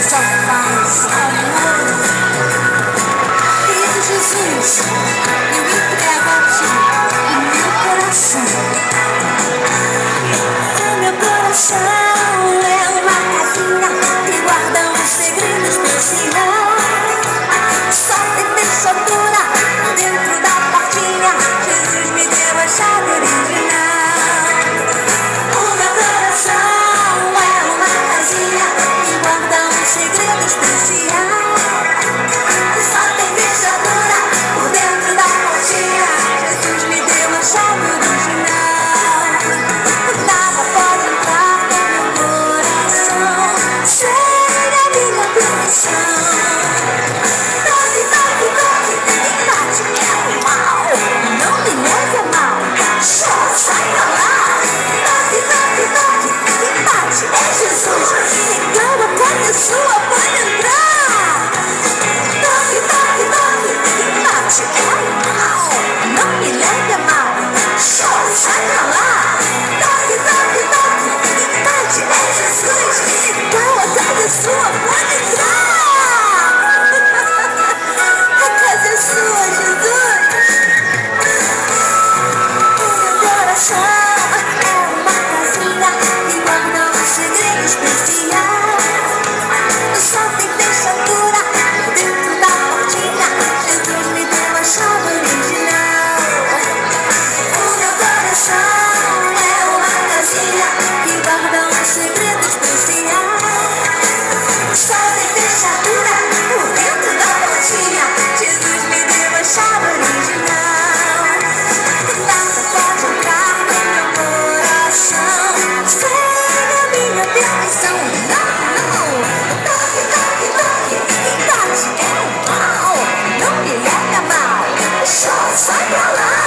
só faz amor. Querido Jesus, eu entrego a Ti o meu coração. O meu coração é uma casinha que guarda um segredo especial. Só tem fechadura dentro da portinha. Jesus me deu a chave original. O meu coração é uma casinha que guarda um segredo especial. Só tem fechadura por dentro da portinha. Jesus me deu a chave original. Nada pode entrar no meu coração sem a minha permissão. Toque, toque, toque, quem bate é o mal. Não me leve a mal, só sai pra lá. Toque, toque, toque, quem bate é Jesus. Então a porta é sua, pode entrar. Toque, toque, toque, quem bate é o mal. Não me leve a mal, só sai pra lá. Toque, toque, toque, quem bate é Jesus. Então a casa é sua, pode entrar. A casa é sua, Jesus. O meu coração é uma casinha que guarda um segredo especial. Só tem fechadura dentro da portinha. Jesus me deu a chave original. O meu coração é uma casinha que guarda um segredo especial. Só tem fechadura por dentro da portinha. Jesus me deu a chave original. Nada pode entrar no meu coração sem a minha permissão. Não, não. Toque, toque, toque, quem bate é o mal. Não me leve a mal, só sai pra lá.